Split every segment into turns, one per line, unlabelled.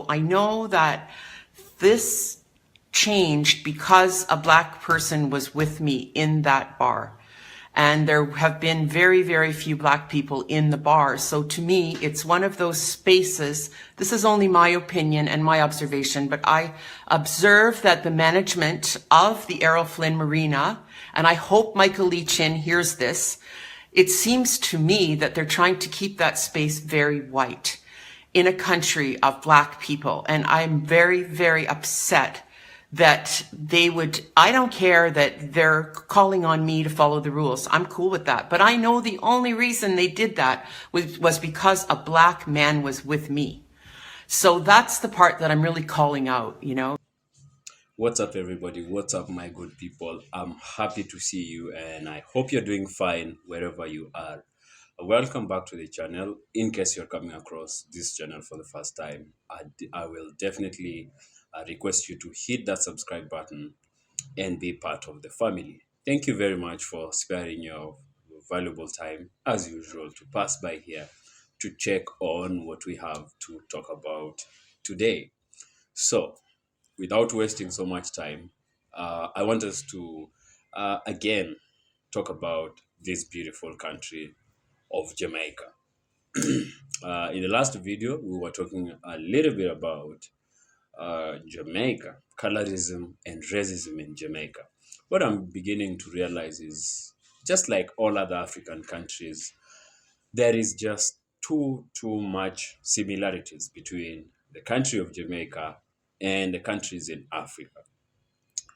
I know that this changed because a Black person was with me in that bar. And there have been very, very few Black people in the bar. So to me, it's one of those spaces. This is only my opinion and my observation, but I observe that the management of the Errol Flynn Marina, and I hope Michael Lee Chin hears this, it seems to me that they're trying to keep that space very white in a country of Black people. And I'm very, very upset that they would, I don't care that they're calling on me to follow the rules. I'm cool with that. But I know the only reason they did that was because a Black man was with me. So that's the part that I'm really calling out, you know.
What's up, everybody? What's up, my good people? I'm happy to see you, and I hope you're doing fine wherever you are. Welcome back to the channel. In case you're coming across this channel for the first time, I will definitely request you to hit that subscribe button and be part of the family. Thank you very much for sparing your valuable time, as usual, to pass by here to check on what we have to talk about today. So, without wasting so much time, I want us to again talk about this beautiful country of Jamaica. In the last video, we were talking a little bit about Jamaica, colorism, and racism in Jamaica. What I'm beginning to realize is just like all other African countries, there is just too much similarities between the country of Jamaica and the countries in Africa.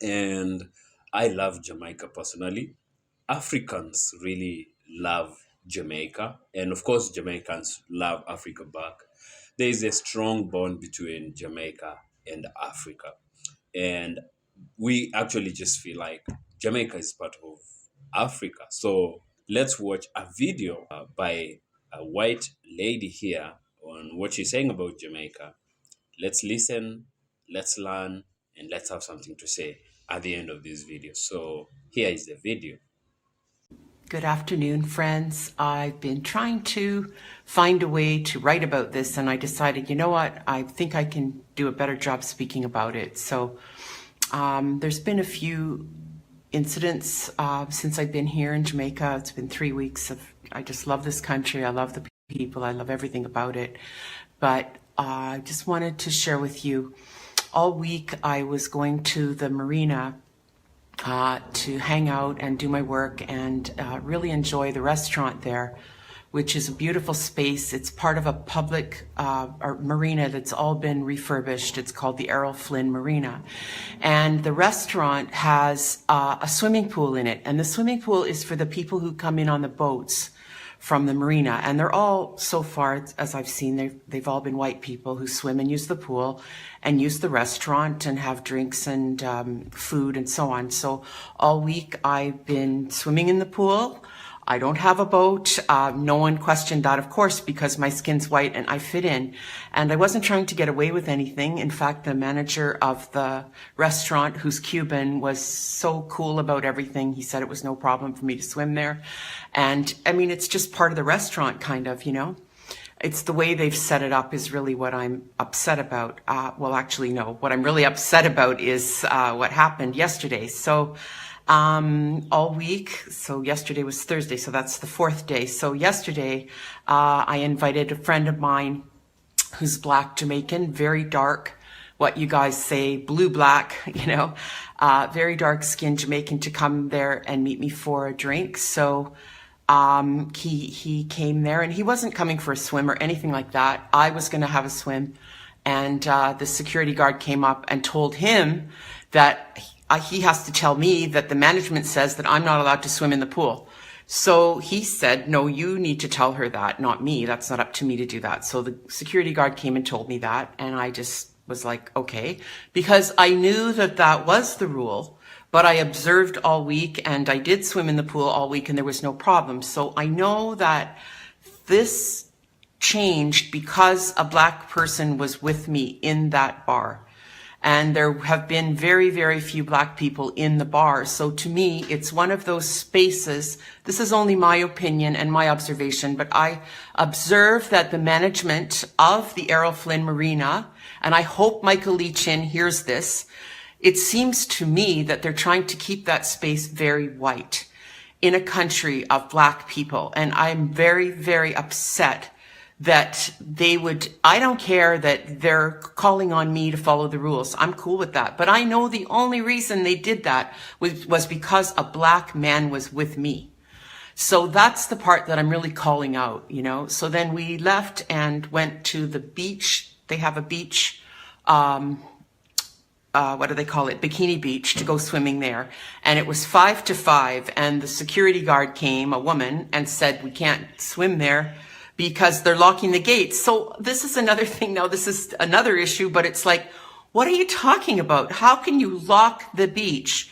And I love Jamaica personally. Africans really love Jamaica, and of course, Jamaicans love Africa back. There is a strong bond between Jamaica and Africa, and we actually just feel like Jamaica is part of Africa. So let's watch a video by a white lady here on what she's saying about Jamaica. Let's listen, let's learn, and let's have something to say at the end of this video. So here is the video.
Good afternoon, friends. I've been trying to find a way to write about this, and I decided, you know what, I think I can do a better job speaking about it. So there's been a few incidents since I've been here in Jamaica. It's been 3 weeks of, I just love this country. I love the people. I love everything about it. But I just wanted to share with you, all week I was going to the marina to hang out and do my work and really enjoy the restaurant there, which is a beautiful space. It's part of a public marina that's all been refurbished. It's called the Errol Flynn Marina. And the restaurant has a swimming pool in it. And the swimming pool is for the people who come in on the boats from the marina. And they're all, so far, as I've seen, they've all been white people who swim and use the pool and use the restaurant and have drinks and food and so on. So all week I've been swimming in the pool. I don't have a boat. No one questioned that, of course, because my skin's white and I fit in. And I wasn't trying to get away with anything. In fact, the manager of the restaurant, who's Cuban, was so cool about everything. He said it was no problem for me to swim there. And I mean, it's just part of the restaurant, kind of, you know. It's the way they've set it up is really what I'm upset about. Well, actually, no. What I'm really upset about is what happened yesterday. So all week, so yesterday was Thursday, so that's the fourth day. So yesterday, I invited a friend of mine who's Black Jamaican, very dark, what you guys say, blue-black, you know, very dark-skinned Jamaican, to come there and meet me for a drink. So he came there, and he wasn't coming for a swim or anything like that. I was going to have a swim, and the security guard came up and told him that he has to tell me that the management says that I'm not allowed to swim in the pool. So he said, no, you need to tell her that, not me. That's not up to me to do that. So the security guard came and told me that, and I just was like, okay, because I knew that that was the rule, but I observed all week, and I did swim in the pool all week, and there was no problem. So I know that this changed because a Black person was with me in that bar. And there have been very, very few Black people in the bar. So to me, it's one of those spaces. This is only my opinion and my observation, but I observe that the management of the Errol Flynn Marina, And I hope Michael Lee Chin hears this. It seems to me that they're trying to keep that space very white in a country of Black people. And I'm very, very upset that they would, I don't care that they're calling on me to follow the rules. I'm cool with that. But I know the only reason they did that was because a Black man was with me. So that's the part that I'm really calling out, you know. So then we left and went to the beach. They have a beach, what do they call it? Bikini Beach, to go swimming there. And it was 5 to 5. And the security guard came, a woman, and said, we can't swim there because they're locking the gates. So this is another thing now. This is another issue, but it's like, what are you talking about? How can you lock the beach?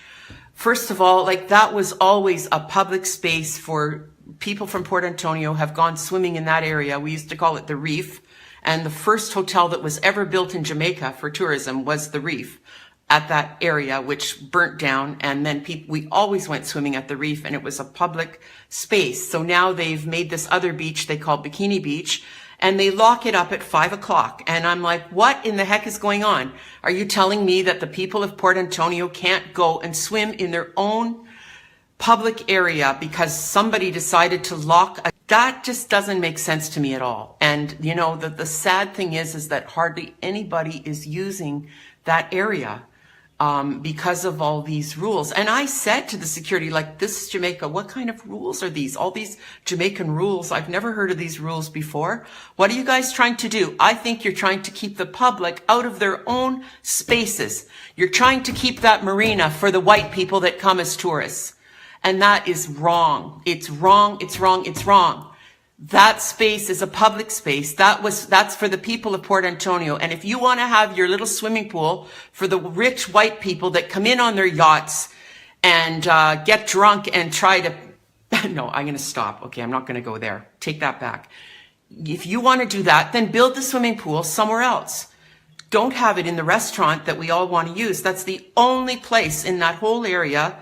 First of all, like, that was always a public space for people from Port Antonio have gone swimming in that area. We used to call it the Reef. And the first hotel that was ever built in Jamaica for tourism was the Reef at that area, which burnt down. And then we always went swimming at the Reef, and it was a public space. So now they've made this other beach they call Bikini Beach, and they lock it up at 5 o'clock. And I'm like, what in the heck is going on? Are you telling me that the people of Port Antonio can't go and swim in their own public area because somebody decided to that just doesn't make sense to me at all. And you know, the sad thing is that hardly anybody is using that area because of all these rules. And I said to the security, like, this is Jamaica. What kind of rules are these? All these Jamaican rules. I've never heard of these rules before. What are you guys trying to do? I think you're trying to keep the public out of their own spaces. You're trying to keep that marina for the white people that come as tourists. And that is wrong. It's wrong. It's wrong. It's wrong. That space is a public space. That's for the people of Port Antonio. And if you want to have your little swimming pool for the rich white people that come in on their yachts and get drunk and try to, no, I'm going to stop. Okay, I'm not going to go there. Take that back. If you want to do that, then build the swimming pool somewhere else. Don't have it in the restaurant that we all want to use. That's the only place in that whole area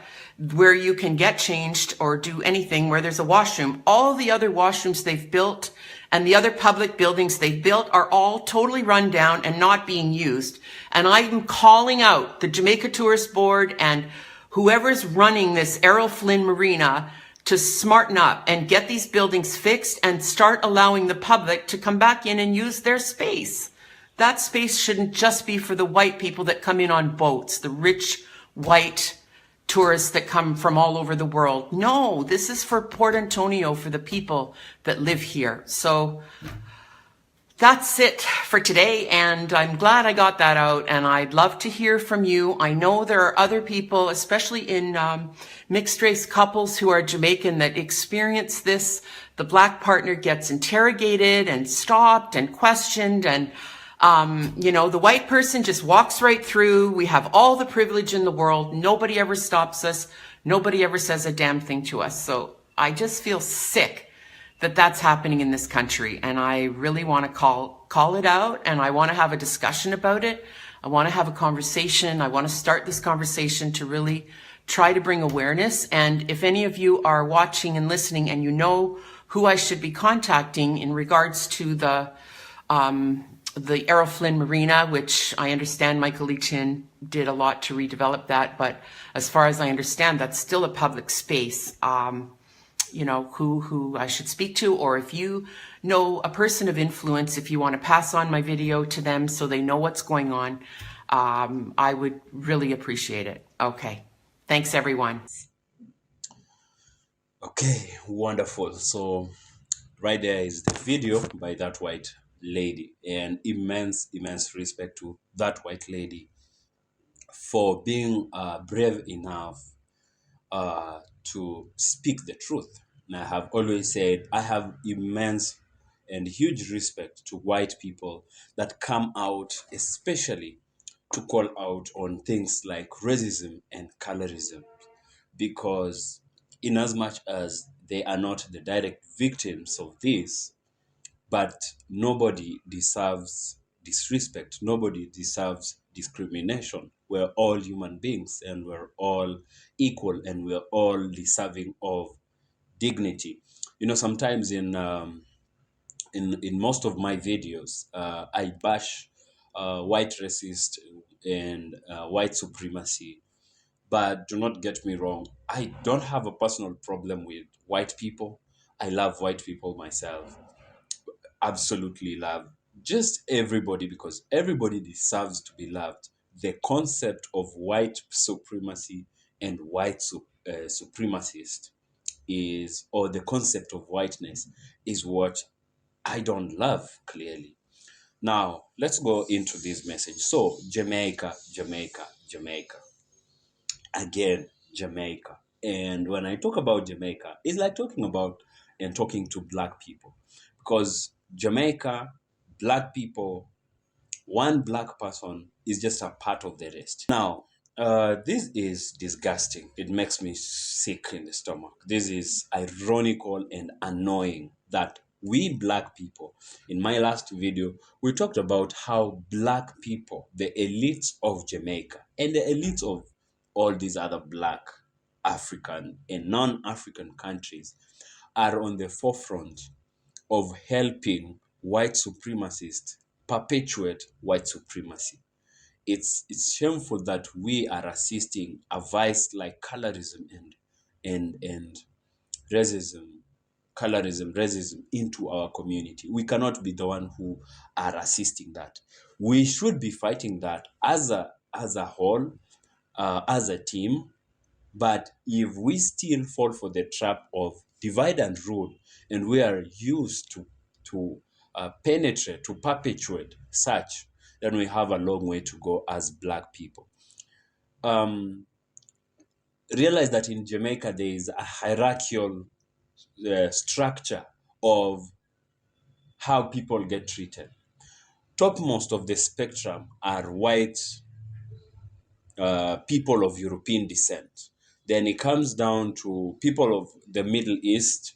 where you can get changed or do anything where there's a washroom. All the other washrooms they've built and the other public buildings they've built are all totally run down and not being used. And I'm calling out the Jamaica Tourist Board and whoever's running this Errol Flynn Marina to smarten up and get these buildings fixed and start allowing the public to come back in and use their space. That space shouldn't just be for the white people that come in on boats, the rich white tourists that come from all over the world. No, this is for Port Antonio, for the people that live here. So that's it for today. And I'm glad I got that out. And I'd love to hear from you. I know there are other people, especially in mixed race couples who are Jamaican, that experience this. The Black partner gets interrogated and stopped and questioned, and you know, the white person just walks right through. We have all the privilege in the world. Nobody ever stops us. Nobody ever says a damn thing to us. So I just feel sick that that's happening in this country. And I really want to call it out, and I want to have a discussion about it. I want to have a conversation. I want to start this conversation to really try to bring awareness. And if any of you are watching and listening and you know who I should be contacting in regards to the Errol Flynn Marina, which I understand Michael Lee Chin did a lot to redevelop that. But as far as I understand, that's still a public space. You know, who I should speak to, or if you know a person of influence, if you want to pass on my video to them so they know what's going on, I would really appreciate it. Okay. Thanks, everyone.
Okay, wonderful. So right there is the video by that white lady, and immense respect to that white lady for being brave enough to speak the truth. And I have always said I have immense and huge respect to white people that come out, especially to call out on things like racism and colorism, because in as much as they are not the direct victims of this, but nobody deserves disrespect. Nobody deserves discrimination. We're all human beings, and we're all equal, and we're all deserving of dignity. You know, sometimes in most of my videos, I bash white racist and white supremacy. But do not get me wrong, I don't have a personal problem with white people. I love white people myself. Absolutely love just everybody because everybody deserves to be loved. The concept of white supremacy and supremacist is, or the concept of whiteness is what I don't love clearly. Now, let's go into this message. So, Jamaica. Again, Jamaica. And when I talk about Jamaica, it's like talking about and talking to black people. Because Jamaica, black people, one black person is just a part of the rest. Now, this is disgusting. It makes me sick in the stomach. This is ironical and annoying that we black people, in my last video, we talked about how black people, the elites of Jamaica and the elites of all these other black African and non-African countries are on the forefront of helping white supremacists perpetuate white supremacy. It's shameful that we are assisting a vice like colorism and racism, racism into our community. We cannot be the one who are assisting that. We should be fighting that as a whole, as a team. But if we still fall for the trap of divide and rule, and we are used to penetrate, to perpetuate such, then we have a long way to go as black people. Um, Realize that in Jamaica there is a hierarchical structure of how people get treated. Topmost of the spectrum are white people of European descent. Then it comes down to people of the Middle East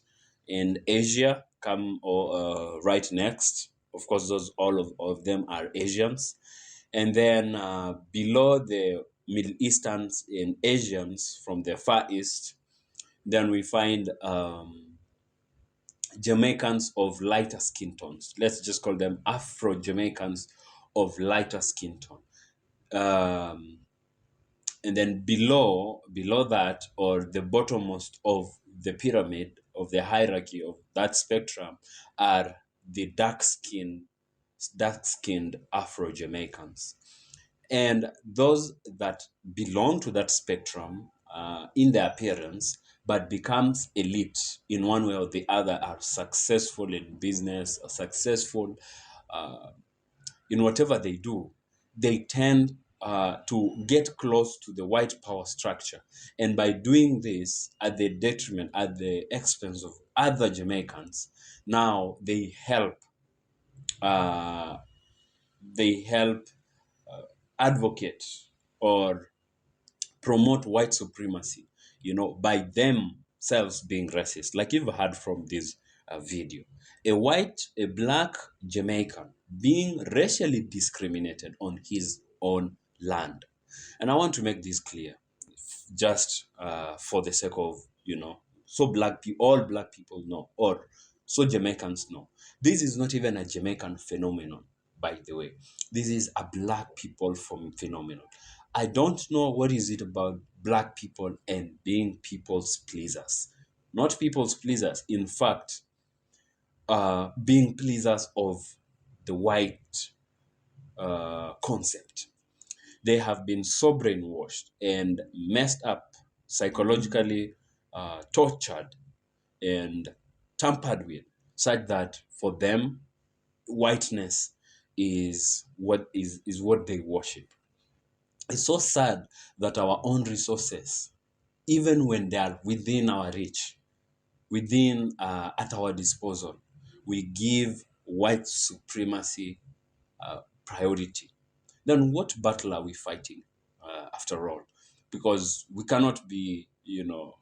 and Asia come right next. Of course, those all of them are Asians. And then below the Middle Easterns and Asians from the Far East, then we find Jamaicans of lighter skin tones. Let's just call them Afro-Jamaicans of lighter skin tone. Um, and then below that, or the bottommost of the pyramid of the hierarchy of that spectrum, are the dark skinned Afro-Jamaicans. And those that belong to that spectrum in their appearance but becomes elite in one way or the other, are successful in business, or successful in whatever they do, they tend to get close to the white power structure. And by doing this at the detriment, at the expense of other Jamaicans, now uh, they help advocate or promote white supremacy, by themselves being racist. Like you've heard from this video, a black Jamaican being racially discriminated on his own land. And I want to make this clear, just for the sake of, so all black people know, or so Jamaicans know. This is not even a Jamaican phenomenon, by the way. This is a black people phenomenon. I don't know what is it about black people and being people's pleasers. Not people's pleasers. In fact, being pleasers of the white concept. They have been so brainwashed and messed up, psychologically tortured and tampered with, such that for them, whiteness is what they worship. It's so sad that our own resources, even when they are within our reach, within at our disposal, we give white supremacy priority. Then what battle are we fighting after all? Because we cannot be,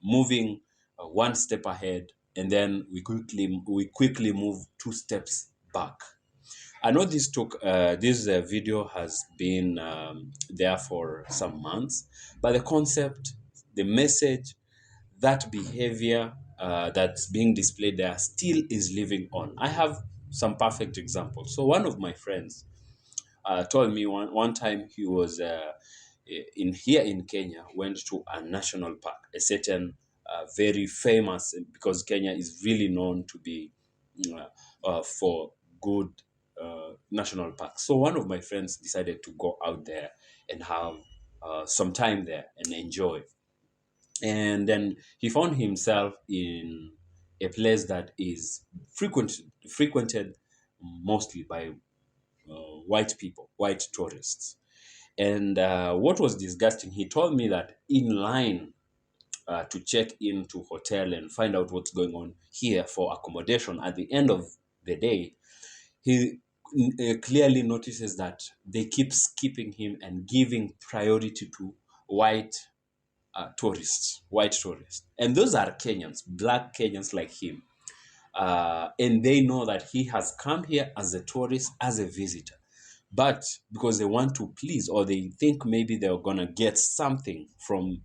moving one step ahead and then we quickly move two steps back. I know this video has been there for some months, but the concept, the message, that behavior that's being displayed there still is living on. I have some perfect examples. So one of my friends, told me one time he was in here in Kenya, went to a national park, a certain very famous, because Kenya is really known to be for good national parks. So one of my friends decided to go out there and have some time there and enjoy. And then he found himself in a place that is frequented mostly by white people, white tourists. And what was disgusting, he told me that in line to check into hotel and find out what's going on here for accommodation at the end of the day, he clearly notices that they keep skipping him and giving priority to white white tourists. And those are Kenyans, black Kenyans like him. And they know that he has come here as a tourist, as a visitor. But because they want to please, or they think maybe they're going to get something from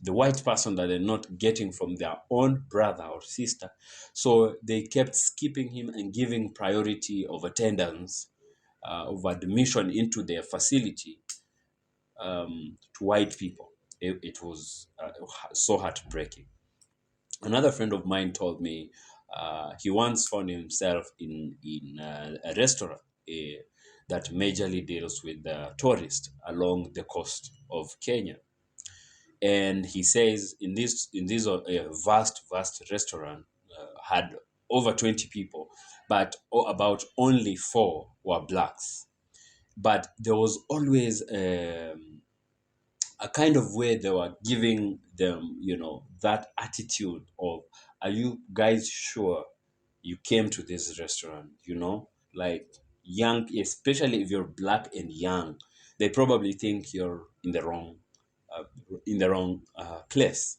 the white person that they're not getting from their own brother or sister. So they kept skipping him and giving priority of attendance, of admission into their facility to white people. It was so heartbreaking. Another friend of mine told me he once found himself in a restaurant that majorly deals with tourists along the coast of Kenya. And he says in this vast restaurant had over 20 people, but about only 4 were blacks. But there was always a kind of way they were giving them, that attitude of, are you guys sure you came to this restaurant? Like young, especially if you're black and young, they probably think you're uh, in the wrong place.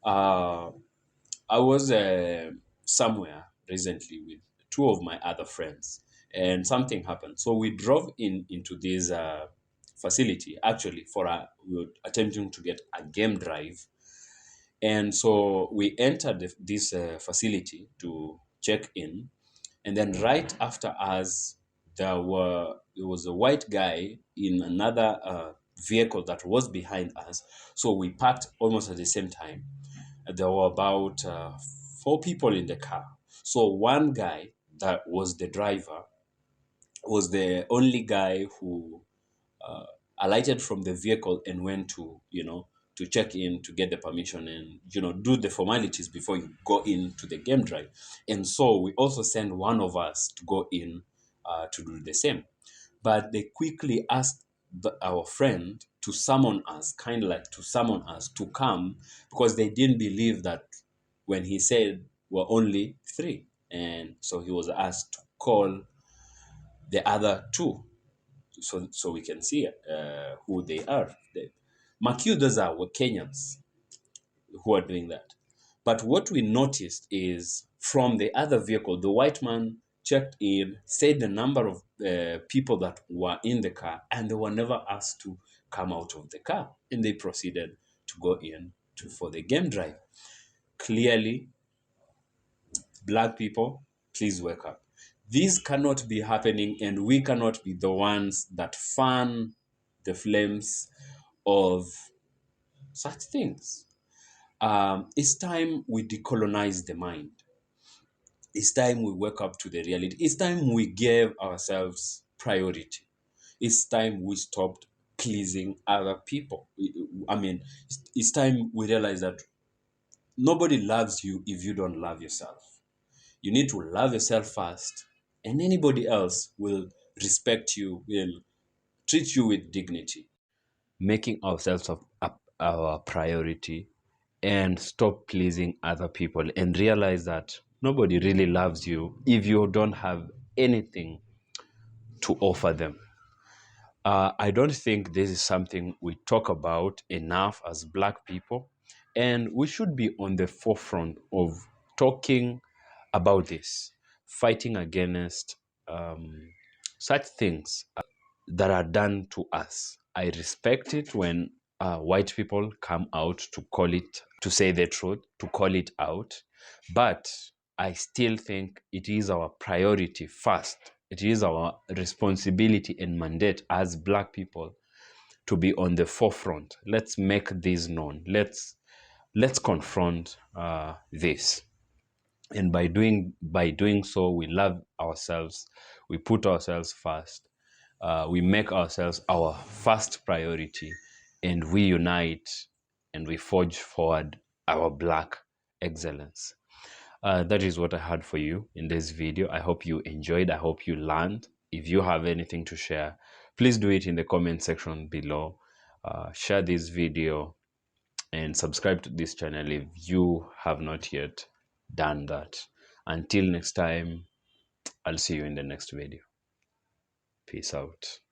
Uh, I was somewhere recently with 2 of my other friends, and something happened. So we drove into this facility. Actually, we were attempting to get a game drive, and so we entered this facility to check in, and then right after us, there was a white guy in another vehicle that was behind us. So we parked almost at the same time. There were about 4 people in the car. So one guy that was the driver was the only guy who alighted from the vehicle and went to check in to get the permission and do the formalities before you go into the game drive. And so we also sent one of us to go in to do the same. But they quickly asked our friend to summon us, kind of like to summon us to come, because they didn't believe that when he said we're only 3. And so he was asked to call the other 2, so we can see who they are. Mark you, those are Kenyans who are doing that. But what we noticed is from the other vehicle, the white man checked in, said the number of people that were in the car, and they were never asked to come out of the car. And they proceeded to go in for the game drive. Clearly, black people, please wake up. This cannot be happening, and we cannot be the ones that fan the flames of such things. It's time we decolonize the mind. It's time we wake up to the reality. It's time we gave ourselves priority. It's time we stopped pleasing other people. I mean, it's time we realize that nobody loves you if you don't love yourself. You need to love yourself first, and anybody else will respect you, will treat you with dignity. Making ourselves our priority, and stop pleasing other people, and realize that nobody really loves you if you don't have anything to offer them. I don't think this is something we talk about enough as Black people, and we should be on the forefront of talking about this, fighting against such things that are done to us. I respect it when white people come out to call it, to say the truth, to call it out. But I still think it is our priority first, It is our responsibility and mandate as Black people to be on the forefront. Let's make this known. Let's confront this. And by doing so, we love ourselves. We put ourselves first. We make ourselves our first priority, and we unite and we forge forward our Black excellence. That is what I had for you in this video. I hope you enjoyed. I hope you learned. If you have anything to share, please do it in the comment section below. Share this video and subscribe to this channel if you have not yet done that. Until next time, I'll see you in the next video. Peace out.